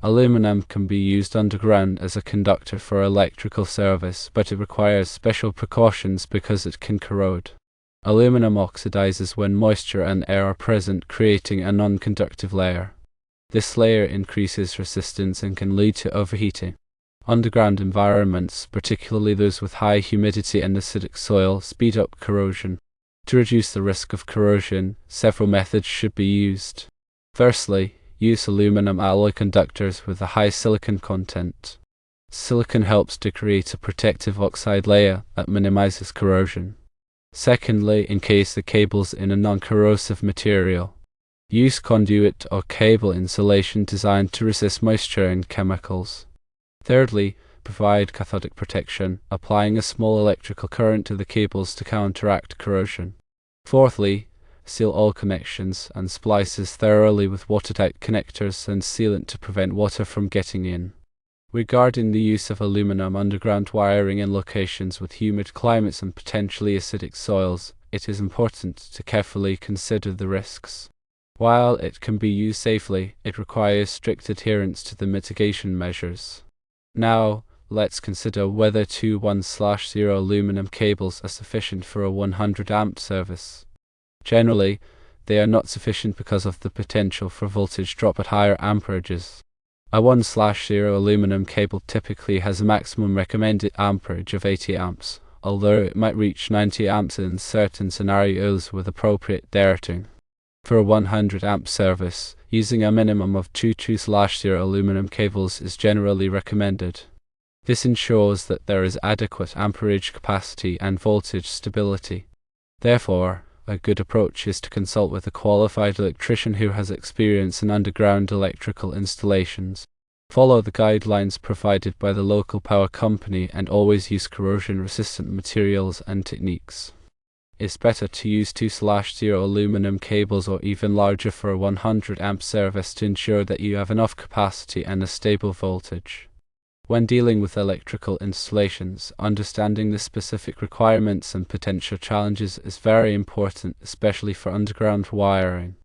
Aluminum can be used underground as a conductor for electrical service, but it requires special precautions because it can corrode. Aluminum oxidizes when moisture and air are present, creating a non-conductive layer. This layer increases resistance and can lead to overheating. Underground environments, particularly those with high humidity and acidic soil, speed up corrosion. To reduce the risk of corrosion, several methods should be used. Firstly, use aluminum alloy conductors with a high silicon content. Silicon helps to create a protective oxide layer that minimizes corrosion. Secondly, encase the cables in a non-corrosive material. Use conduit or cable insulation designed to resist moisture and chemicals. Thirdly, provide cathodic protection, applying a small electrical current to the cables to counteract corrosion. Fourthly, seal all connections and splices thoroughly with watertight connectors and sealant to prevent water from getting in. Regarding the use of aluminum underground wiring in locations with humid climates and potentially acidic soils, it is important to carefully consider the risks. While it can be used safely, it requires strict adherence to the mitigation measures. Now, let's consider whether two 1/0 aluminum cables are sufficient for a 100 amp service. Generally, they are not sufficient because of the potential for voltage drop at higher amperages. A 1/0 aluminum cable typically has a maximum recommended amperage of 80 amps, although it might reach 90 amps in certain scenarios with appropriate directing. For a 100 amp service, using a minimum of two 2/0 aluminum cables is generally recommended. This ensures that there is adequate amperage capacity and voltage stability. Therefore, a good approach is to consult with a qualified electrician who has experience in underground electrical installations. Follow the guidelines provided by the local power company and always use corrosion-resistant materials and techniques. It's better to use 2/0 aluminum cables or even larger for a 100 amp service to ensure that you have enough capacity and a stable voltage. When dealing with electrical installations, understanding the specific requirements and potential challenges is very important, especially for underground wiring.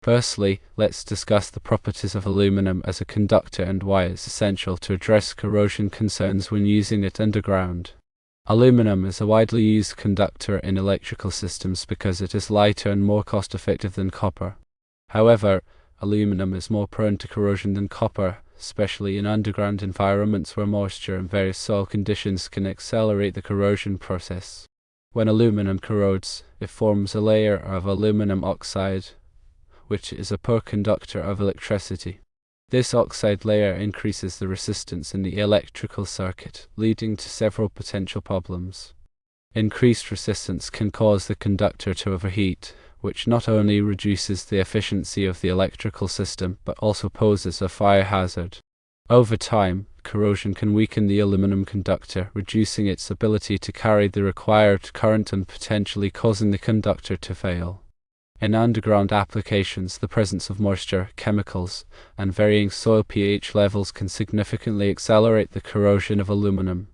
Firstly, let's discuss the properties of aluminum as a conductor and why it's essential to address corrosion concerns when using it underground. Aluminum is a widely used conductor in electrical systems because it is lighter and more cost-effective than copper. However, aluminum is more prone to corrosion than copper, especially in underground environments where moisture and various soil conditions can accelerate the corrosion process. When aluminum corrodes, it forms a layer of aluminum oxide, which is a poor conductor of electricity. This oxide layer increases the resistance in the electrical circuit, leading to several potential problems. Increased resistance can cause the conductor to overheat, which not only reduces the efficiency of the electrical system, but also poses a fire hazard. Over time, corrosion can weaken the aluminum conductor, reducing its ability to carry the required current and potentially causing the conductor to fail. In underground applications, the presence of moisture, chemicals, and varying soil pH levels can significantly accelerate the corrosion of aluminum.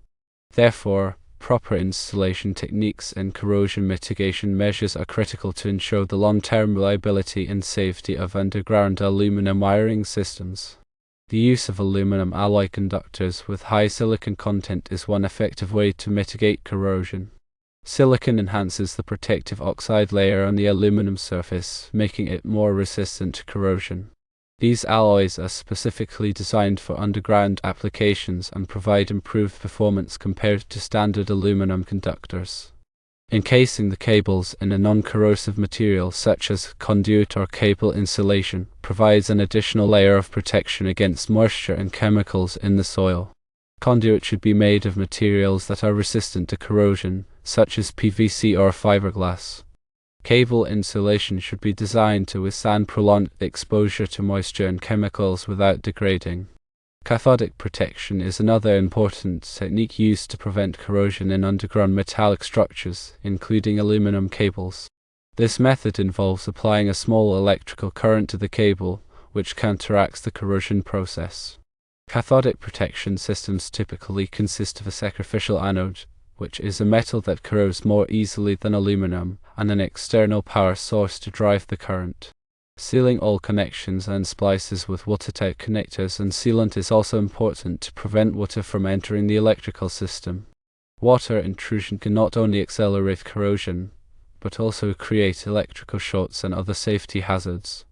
Therefore, proper installation techniques and corrosion mitigation measures are critical to ensure the long-term reliability and safety of underground aluminum wiring systems. The use of aluminum alloy conductors with high silicon content is one effective way to mitigate corrosion. Silicon enhances the protective oxide layer on the aluminum surface, making it more resistant to corrosion. These alloys are specifically designed for underground applications and provide improved performance compared to standard aluminum conductors. Encasing the cables in a non-corrosive material such as conduit or cable insulation provides an additional layer of protection against moisture and chemicals in the soil. Conduit should be made of materials that are resistant to corrosion, such as PVC or fiberglass. Cable insulation should be designed to withstand prolonged exposure to moisture and chemicals without degrading. Cathodic protection is another important technique used to prevent corrosion in underground metallic structures, including aluminum cables. This method involves applying a small electrical current to the cable, which counteracts the corrosion process. Cathodic protection systems typically consist of a sacrificial anode, which is a metal that corrodes more easily than aluminum, and an external power source to drive the current. Sealing all connections and splices with watertight connectors and sealant is also important to prevent water from entering the electrical system. Water intrusion can not only accelerate corrosion, but also create electrical shorts and other safety hazards.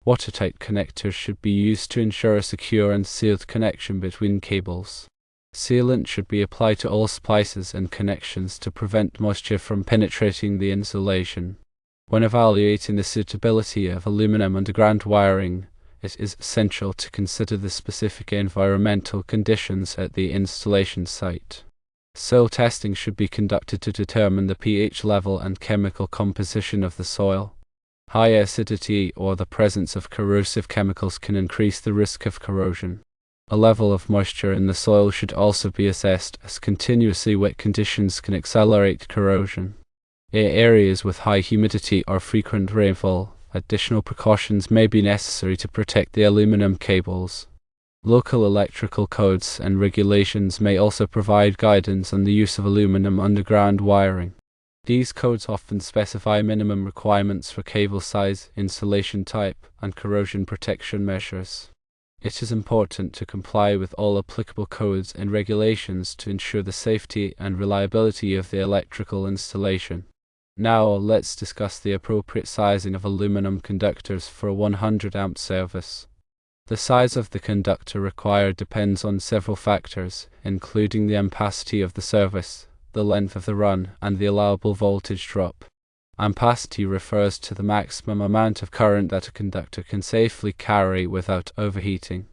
Watertight connectors should be used to ensure a secure and sealed connection between cables. Sealant should be applied to all splices and connections to prevent moisture from penetrating the insulation. When evaluating the suitability of aluminum underground wiring, it is essential to consider the specific environmental conditions at the installation site. Soil testing should be conducted to determine the pH level and chemical composition of the soil. High acidity or the presence of corrosive chemicals can increase the risk of corrosion. A level of moisture in the soil should also be assessed, as continuously wet conditions can accelerate corrosion. In areas with high humidity or frequent rainfall, additional precautions may be necessary to protect the aluminum cables. Local electrical codes and regulations may also provide guidance on the use of aluminum underground wiring. These codes often specify minimum requirements for cable size, insulation type, and corrosion protection measures. It is important to comply with all applicable codes and regulations to ensure the safety and reliability of the electrical installation. Now let's discuss the appropriate sizing of aluminum conductors for a 100 amp service. The size of the conductor required depends on several factors, including the ampacity of the service, the length of the run, and the allowable voltage drop. Ampacity refers to the maximum amount of current that a conductor can safely carry without overheating.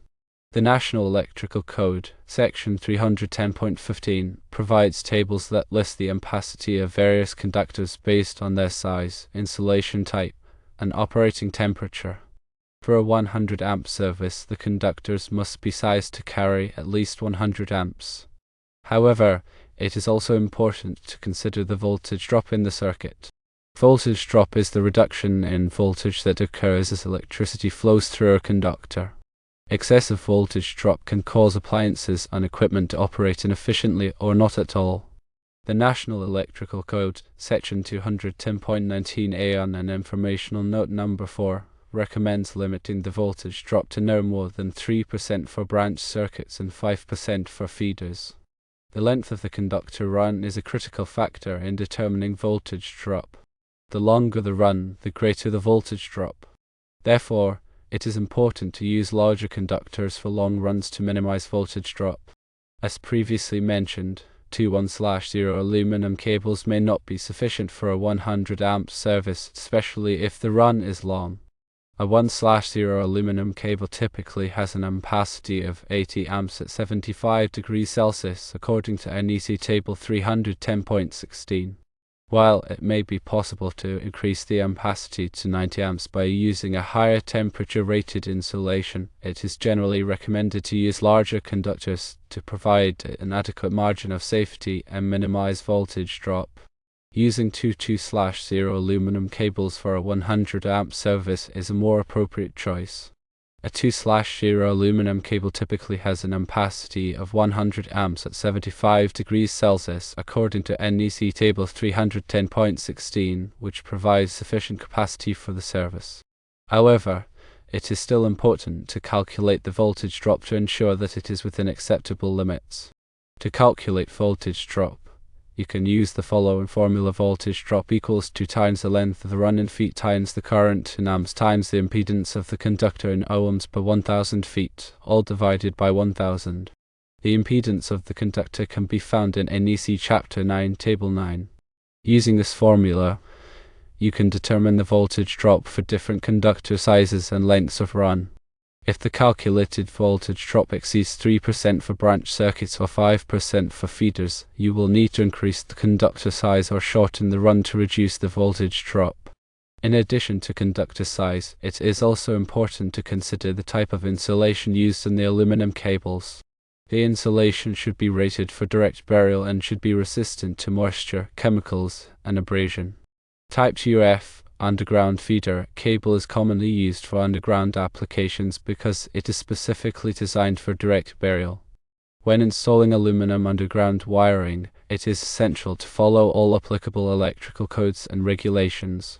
The National Electrical Code, Section 310.15, provides tables that list the ampacity of various conductors based on their size, insulation type, and operating temperature. For a 100 amp service, the conductors must be sized to carry at least 100 amps. However, it is also important to consider the voltage drop in the circuit. Voltage drop is the reduction in voltage that occurs as electricity flows through a conductor. Excessive voltage drop can cause appliances and equipment to operate inefficiently or not at all. The National Electrical Code, Section 210.19a on an informational note number 4, recommends limiting the voltage drop to no more than 3% for branch circuits and 5% for feeders. The length of the conductor run is a critical factor in determining voltage drop. The longer the run, the greater the voltage drop. Therefore, it is important to use larger conductors for long runs to minimize voltage drop. As previously mentioned, 2 1/0 aluminum cables may not be sufficient for a 100 amp service, especially if the run is long. A 1/0 aluminum cable typically has an ampacity of 80 amps at 75 degrees Celsius according to NEC Table 310.16. While it may be possible to increase the ampacity to 90 amps by using a higher temperature rated insulation, it is generally recommended to use larger conductors to provide an adequate margin of safety and minimize voltage drop. Using 2/0 aluminum cables for a 100 amp service is a more appropriate choice. A 2/0 aluminum cable typically has an ampacity of 100 amps at 75 degrees Celsius according to NEC Table 310.16, which provides sufficient capacity for the service. However, it is still important to calculate the voltage drop to ensure that it is within acceptable limits. To calculate voltage drop, you can use the following formula: voltage drop equals 2 times the length of the run in feet times the current in amps times the impedance of the conductor in ohms per 1000 feet, all divided by 1000. The impedance of the conductor can be found in NEC Chapter 9, Table 9. Using this formula, you can determine the voltage drop for different conductor sizes and lengths of run. If the calculated voltage drop exceeds 3% for branch circuits or 5% for feeders, you will need to increase the conductor size or shorten the run to reduce the voltage drop. In addition to conductor size, it is also important to consider the type of insulation used in the aluminum cables. The insulation should be rated for direct burial and should be resistant to moisture, chemicals, and abrasion. Type 2F underground feeder cable is commonly used for underground applications because it is specifically designed for direct burial. When installing aluminum underground wiring, it is essential to follow all applicable electrical codes and regulations.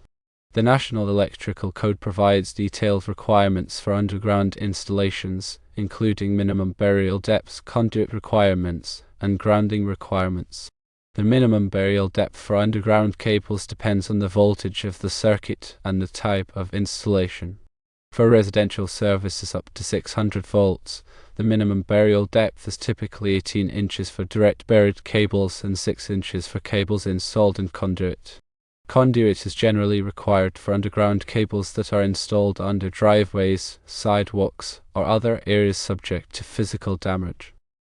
The National Electrical Code provides detailed requirements for underground installations, including minimum burial depths, conduit requirements, and grounding requirements. The minimum burial depth for underground cables depends on the voltage of the circuit and the type of installation. For residential services up to 600 volts, the minimum burial depth is typically 18 inches for direct buried cables and 6 inches for cables installed in conduit. Conduit is generally required for underground cables that are installed under driveways, sidewalks, or other areas subject to physical damage.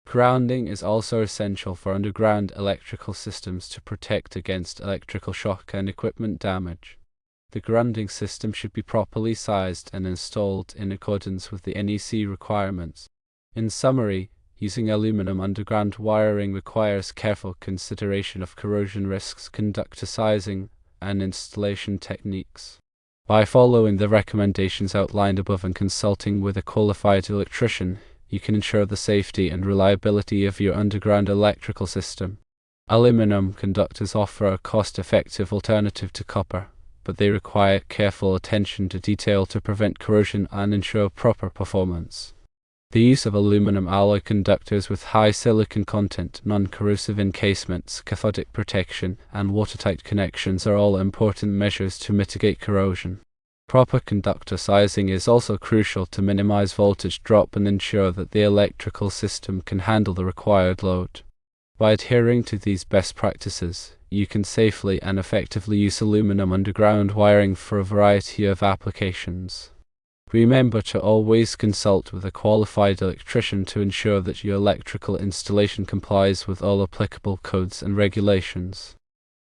Grounding is also essential for underground electrical systems to protect against electrical shock and equipment damage. The grounding system should be properly sized and installed in accordance with the NEC requirements. In summary, using aluminum underground wiring requires careful consideration of corrosion risks, conductor sizing, and installation techniques. By following the recommendations outlined above and consulting with a qualified electrician, you can ensure the safety and reliability of your underground electrical system. Aluminum conductors offer a cost-effective alternative to copper, but they require careful attention to detail to prevent corrosion and ensure proper performance. The use of aluminum alloy conductors with high silicon content, non-corrosive encasements, cathodic protection, and watertight connections are all important measures to mitigate corrosion. Proper conductor sizing is also crucial to minimize voltage drop and ensure that the electrical system can handle the required load. By adhering to these best practices, you can safely and effectively use aluminum underground wiring for a variety of applications. Remember to always consult with a qualified electrician to ensure that your electrical installation complies with all applicable codes and regulations.